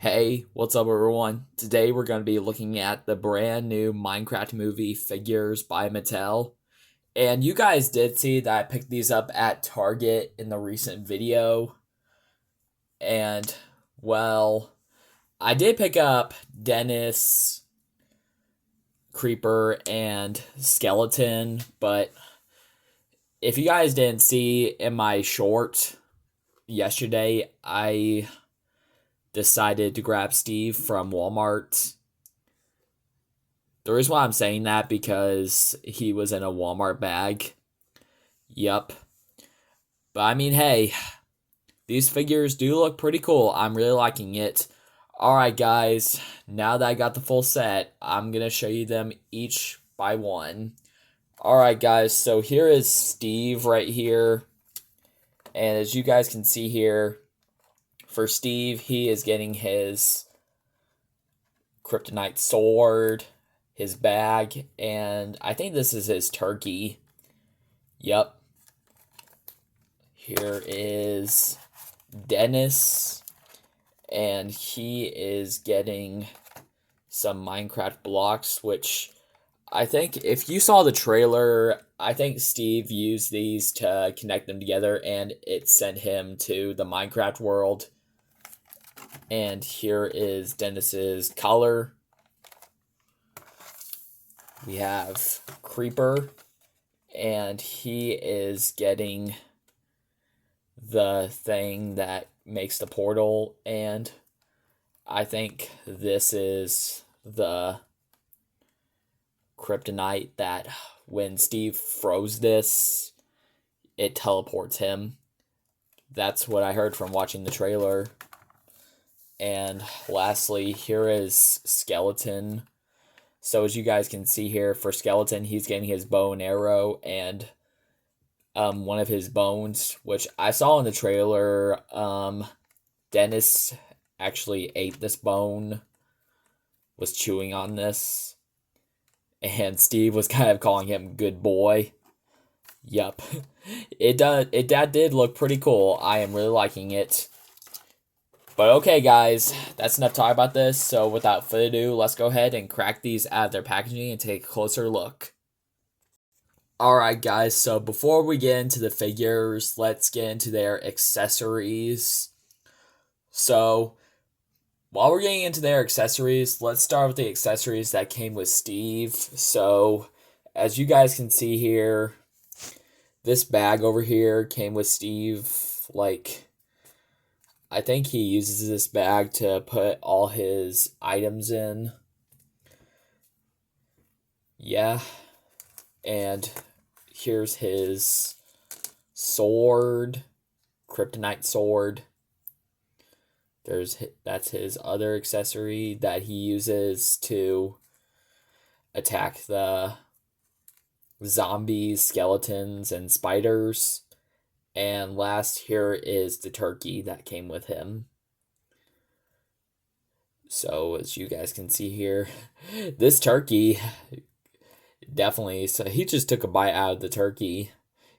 Hey, what's up everyone? Today we're going to be looking at the brand new Minecraft movie figures by Mattel. And you guys did see that I picked these up at Target in the recent video. And, well, I did pick up Dennis, Creeper, and Skeleton. But if you guys didn't see in my short yesterday, I decided to grab Steve from Walmart. The reason why I'm saying that because he was in a Walmart bag. Yup. But I mean, hey, these figures do look pretty cool. I'm really liking it. Alright guys, now that I got the full set, I'm going to show you them each by one. Alright guys, so here is Steve right here. And as you guys can see here, for Steve, he is getting his kryptonite sword, his bag, and I think this is his turkey. Yep. Here is Dennis, and he is getting some Minecraft blocks, which I think if you saw the trailer, I think Steve used these to connect them together, and it sent him to the Minecraft world. And here is Dennis's collar. We have Creeper, and he is getting the thing that makes the portal, and I think this is the kryptonite that when Steve froze this, it teleports him. That's what I heard from watching the trailer. And lastly, here is Skeleton. So as you guys can see here, for Skeleton, he's getting his bow and arrow and one of his bones, which I saw in the trailer. Dennis actually ate this bone, was chewing on this, and Steve was kind of calling him good boy. Yup. That did look pretty cool. I am really liking it. But okay, guys, that's enough talk about this. So without further ado, let's go ahead and crack these out of their packaging and take a closer look. Alright, guys, so before we get into the figures, let's get into their accessories. So, while we're getting into their accessories, let's start with the accessories that came with Steve. So, as you guys can see here, this bag over here came with Steve. I think he uses this bag to put all his items in. Yeah. And here's his sword, kryptonite sword. That's his other accessory that he uses to attack the zombies, skeletons, and spiders. And last, here is the turkey that came with him. So, as you guys can see here, this turkey, definitely, so he just took a bite out of the turkey.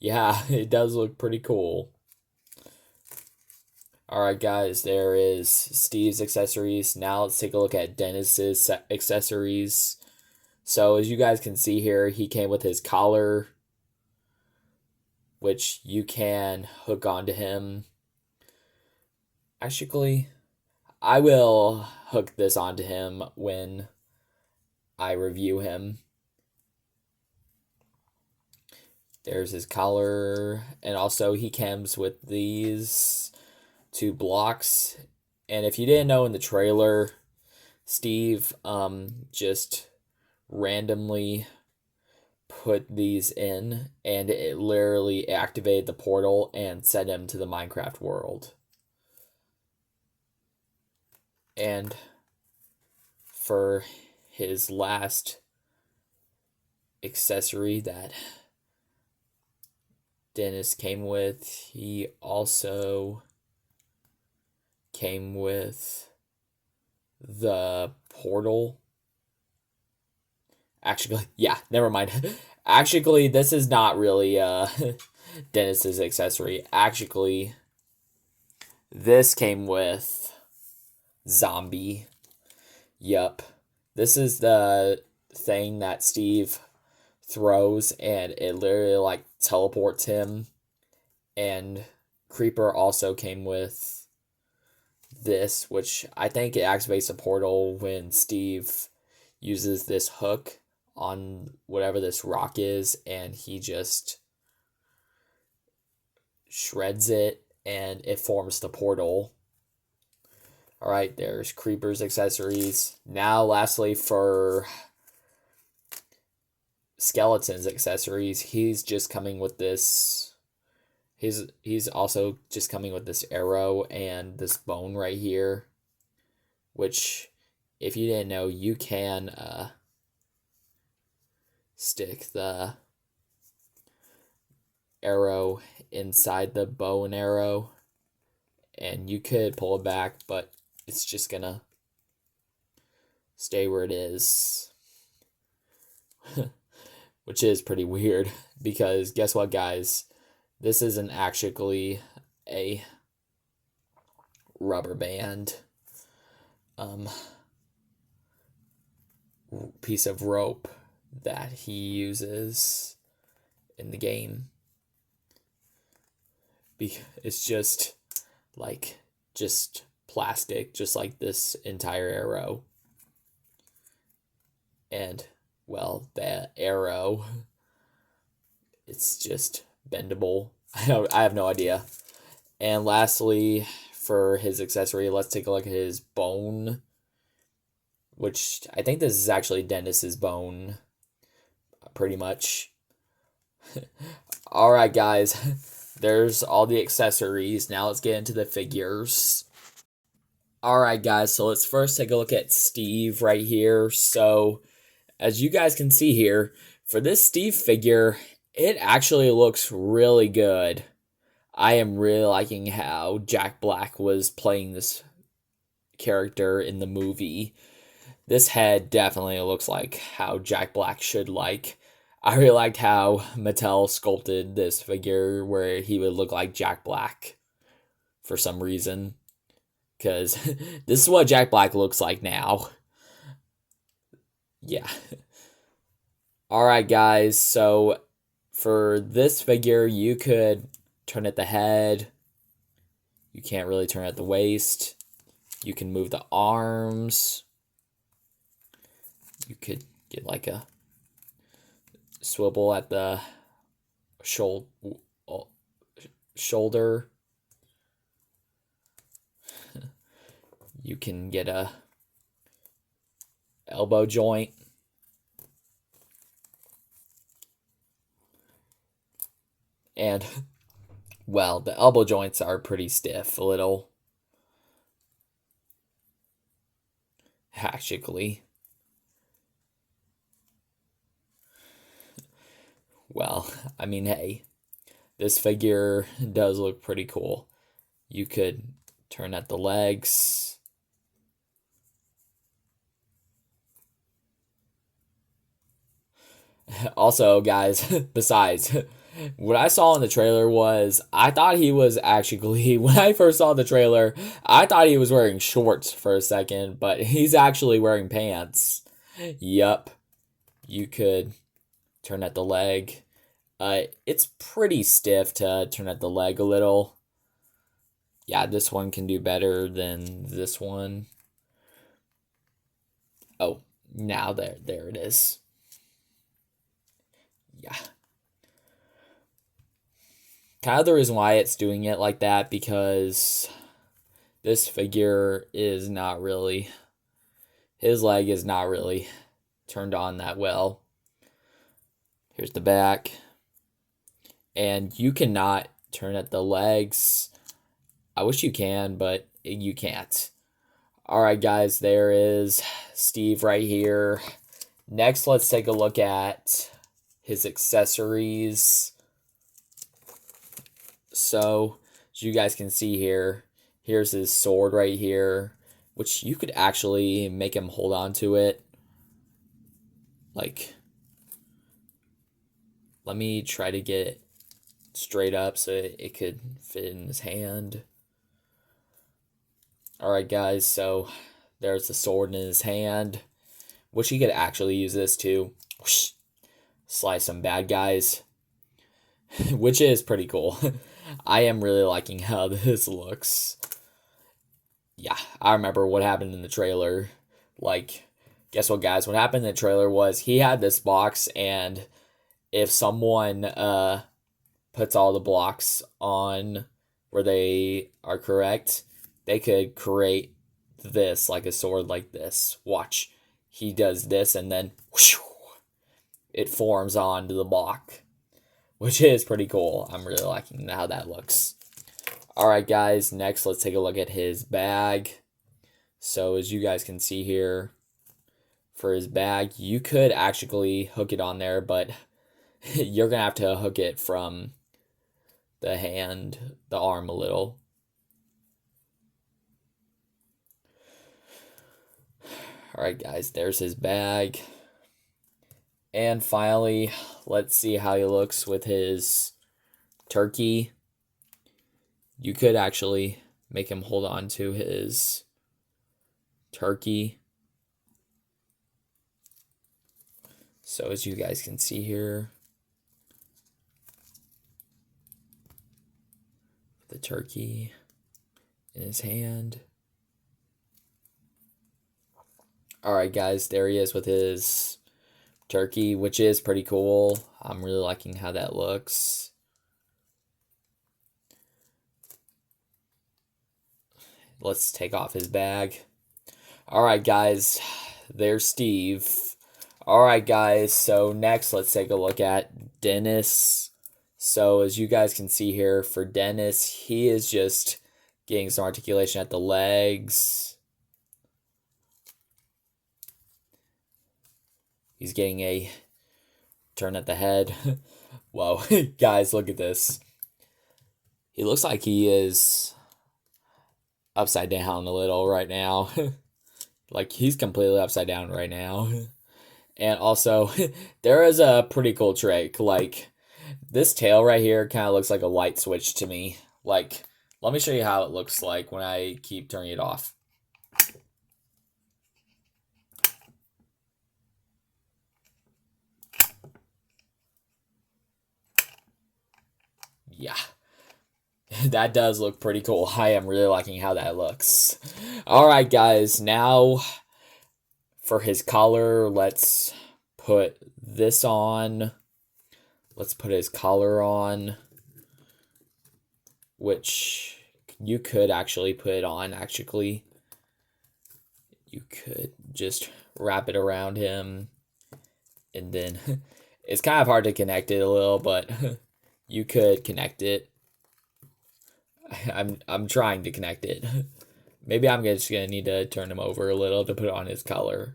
Yeah, it does look pretty cool. Alright guys, there is Steve's accessories. Now let's take a look at Dennis's accessories. So, as you guys can see here, he came with his collar, which you can hook onto him. Actually, I will hook this onto him when I review him. There's his collar, and also he comes with these two blocks. And if you didn't know in the trailer, Steve just randomly put these in, and it literally activated the portal and sent him to the Minecraft world. And for his last accessory that Dennis came with, he also came with the portal. Actually, yeah, never mind. Actually, this is not really Dennis's accessory. Actually, this came with zombie. Yup. This is the thing that Steve throws, and it literally like teleports him. And Creeper also came with this, which I think it activates a portal when Steve uses this hook on whatever this rock is, and he just shreds it and it forms the portal. Alright, there's Creeper's accessories. Now lastly, for Skeleton's accessories, he's just coming with this. He's also just coming with this arrow and this bone right here, which, if you didn't know, you can stick the arrow inside the bow and arrow, and you could pull it back, but it's just gonna stay where it is. Which is pretty weird, because guess what, guys? This isn't actually a rubber band piece of rope that he uses in the game. It's just plastic, just like this entire arrow. And, well, the arrow, it's just bendable. I have no idea. And lastly, for his accessory, let's take a look at his bone, which I think this is actually Dennis's bone, pretty much. Alright, guys, there's all the accessories. Now let's get into the figures. Alright, guys, so let's first take a look at Steve right here. So, as you guys can see here, for this Steve figure, it actually looks really good. I am really liking how Jack Black was playing this character in the movie. This head definitely looks like how Jack Black should like. I really liked how Mattel sculpted this figure where he would look like Jack Black for some reason. Because this is what Jack Black looks like now. Yeah. Alright, guys, so for this figure, you could turn at the head. You can't really turn at the waist. You can move the arms. You could get like a swivel at the shoulder. You can get a elbow joint. And, well, the elbow joints are pretty stiff, a little. Actually. Well, I mean, hey, this figure does look pretty cool. You could turn at the legs. Also, guys, besides, what I saw in the trailer was, I thought he was actually, when I first saw the trailer, I thought he was wearing shorts for a second, but he's actually wearing pants. Yup. You could turn at the leg. It's pretty stiff to turn at the leg a little. Yeah, this one can do better than this one. Oh, now there it is. Yeah. Kind of the reason why it's doing it like that, because this figure is not really, his leg is not really turned on that well. Here's the back. And you cannot turn at the legs. I wish you can, but you can't. Alright, guys, there is Steve right here. Next, let's take a look at his accessories. So, as you guys can see here, here's his sword right here, which you could actually make him hold on to it. Like, let me try to get it straight up so it could fit in his hand. Alright, guys, so there's the sword in his hand, which he could actually use this to slice some bad guys, which is pretty cool. I am really liking how this looks. Yeah, I remember what happened in the trailer. Like, guess what, guys? What happened in the trailer was he had this box, and if someone puts all the blocks on where they are correct, they could create this, like a sword like this. Watch. He does this, and then whoosh, it forms onto the block, which is pretty cool. I'm really liking how that looks. Alright, guys, next let's take a look at his bag. So as you guys can see here, for his bag, you could actually hook it on there, but you're going to have to hook it from the hand, the arm a little. Alright, guys, there's his bag. And finally, let's see how he looks with his turkey. You could actually make him hold on to his turkey. So as you guys can see here, the turkey in his hand. Alright, guys, there he is with his turkey, which is pretty cool. I'm really liking how that looks. Let's take off his bag. Alright, guys, there's Steve. Alright, guys, so next let's take a look at Dennis. So as you guys can see here, for Dennis, he is just getting some articulation at the legs. He's getting a turn at the head. Whoa, guys, look at this. He looks like he is upside down a little right now. Like, he's completely upside down right now. And also, there is a pretty cool trick. Like, this tail right here kind of looks like a light switch to me. Like, let me show you how it looks like when I keep turning it off. Yeah, that does look pretty cool. I am really liking how that looks. Alright, guys, now for his collar, let's put this on. Let's put his collar on, which you could actually put it on, actually. You could just wrap it around him, and then it's kind of hard to connect it a little, but you could connect it. I'm trying to connect it. Maybe I'm just gonna need to turn him over a little to put on his collar.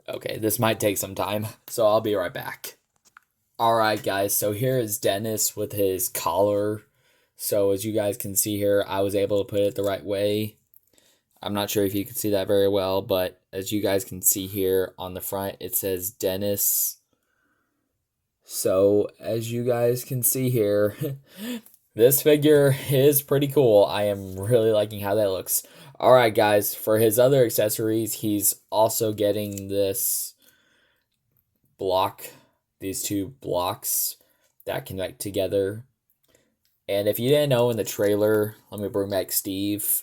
Okay, this might take some time, so I'll be right back. Alright, guys, so here is Dennis with his collar. So as you guys can see here, I was able to put it the right way. I'm not sure if you can see that very well, but as you guys can see here on the front, it says Dennis. So as you guys can see here, this figure is pretty cool. I am really liking how that looks. Alright, guys, for his other accessories, he's also getting this block, these two blocks that connect together. And if you didn't know, in the trailer, let me bring back Steve,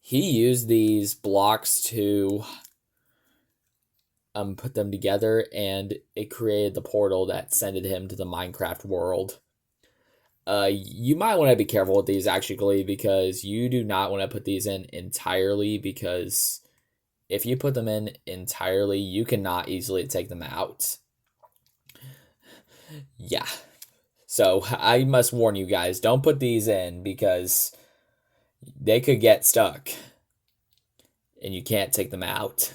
he used these blocks to put them together, and it created the portal that sent him to the Minecraft world. You might want to be careful with these, actually, because you do not want to put these in entirely, because if you put them in entirely, you cannot easily take them out. Yeah. So I must warn you guys, don't put these in, because they could get stuck and you can't take them out.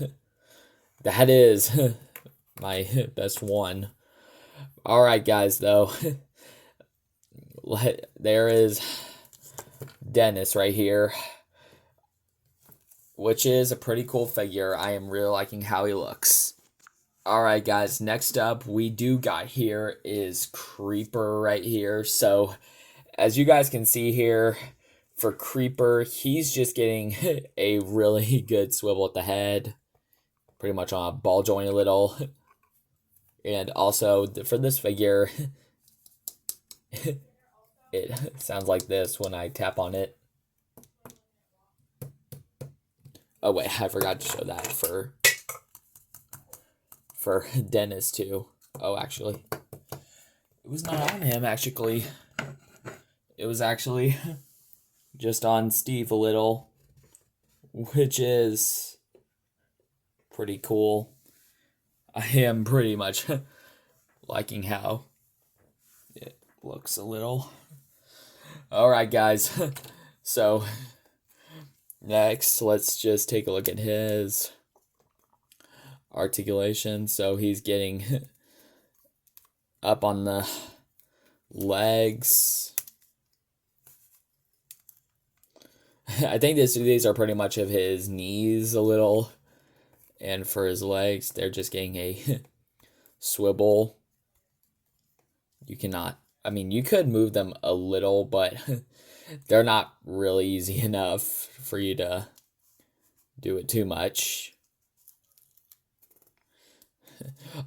That is my best one. Alright, guys, though. there is Dennis right here, which is a pretty cool figure. I am really liking how he looks. Alright guys, next up we do got here is Creeper right here. So as you guys can see here, for Creeper, he's just getting a really good swivel at the head. Pretty much on a ball joint a little. And also for this figure, it sounds like this when I tap on it. Oh wait, I forgot to show that for Dennis too. Oh, actually, it was not on him actually. It was actually just on Steve a little, which is pretty cool. I am pretty much liking how it looks a little. Alright guys, so next let's just take a look at his articulation. So he's getting up on the legs. I think these are pretty much of his knees a little. And for his legs, they're just getting a swivel. You cannot, I mean, you could move them a little, but they're not really easy enough for you to do it too much.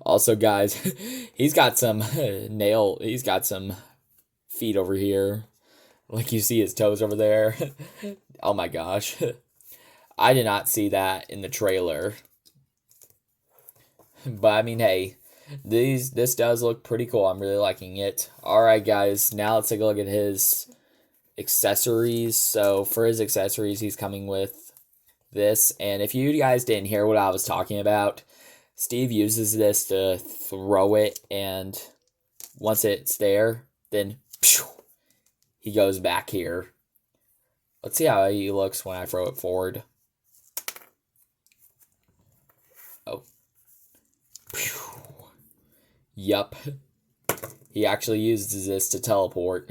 Also, guys, he's got some he's got some feet over here. Like you see his toes over there. Oh my gosh. I did not see that in the trailer. But I mean, hey, this does look pretty cool. I'm really liking it. Alright guys, now let's take a look at his accessories. So for his accessories, he's coming with this. And if you guys didn't hear what I was talking about, Steve uses this to throw it, and once it's there, then he goes back here. Let's see how he looks when I throw it forward. Oh. Yup. He actually uses this to teleport.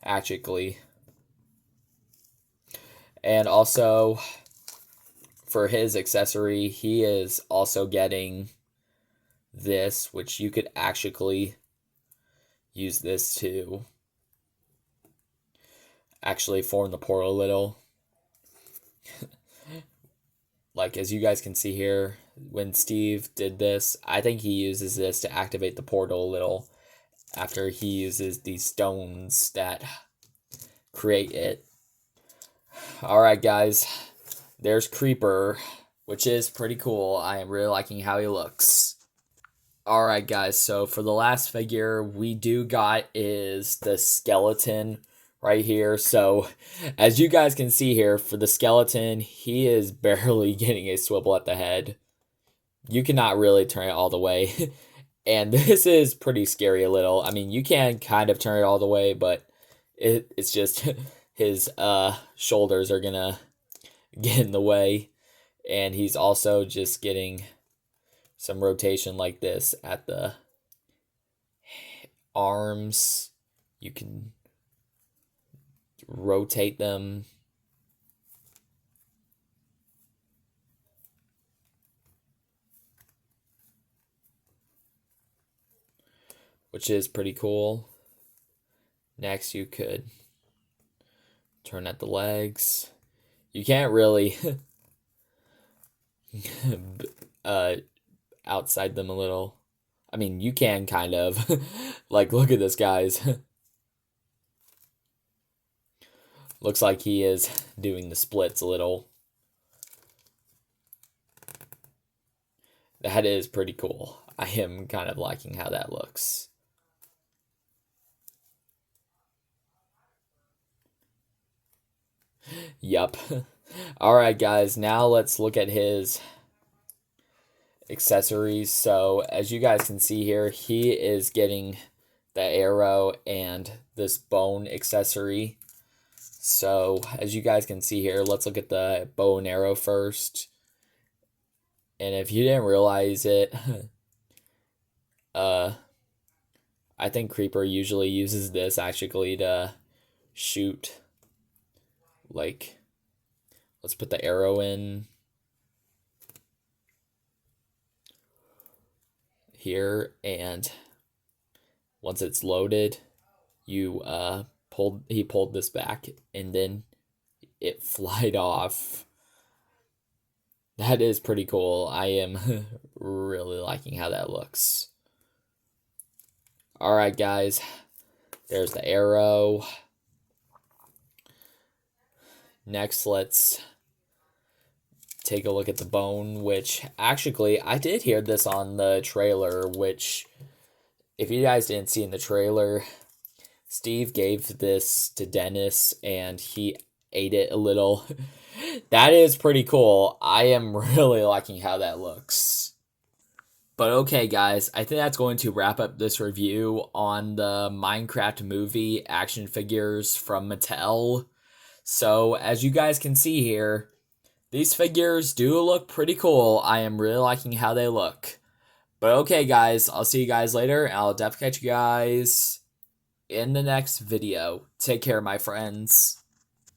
Actually. And also, for his accessory, he is also getting this, which you could actually use this to actually form the portal a little. Like, as you guys can see here, when Steve did this, I think he uses this to activate the portal a little after he uses these stones that create it. Alright guys, there's Creeper, which is pretty cool. I am really liking how he looks. Alright guys, so for the last figure we do got is the skeleton right here. So as you guys can see here, for the skeleton, he is barely getting a swivel at the head. You cannot really turn it all the way. And this is pretty scary a little. I mean, you can kind of turn it all the way, but it's just his shoulders are gonna get in the way. And he's also just getting some rotation like this at the arms. You can rotate them. Which is pretty cool. Next, you could turn at the legs. You can't really outside them a little. I mean, you can kind of. Like, look at this, guys. Looks like he is doing the splits a little. That is pretty cool. I am kind of liking how that looks. Yup. Alright guys, now let's look at his accessories. So as you guys can see here, he is getting the arrow and this bone accessory. So as you guys can see here, let's look at the bow and arrow first. And if you didn't realize it, I I think Creeper usually uses this actually to shoot. Like, let's put the arrow in here, and once it's loaded, you he pulled this back, and then it flied off. That is pretty cool. I am really liking how that looks. Alright, guys. There's the arrow. Next, let's take a look at the bone, which actually, I did hear this on the trailer, which, if you guys didn't see in the trailer, Steve gave this to Dennis, and he ate it a little. That is pretty cool. I am really liking how that looks. But okay, guys, I think that's going to wrap up this review on the Minecraft movie action figures from Mattel. So, as you guys can see here, these figures do look pretty cool. I am really liking how they look. But okay, guys, I'll see you guys later, and I'll definitely catch you guys in the next video. Take care, my friends.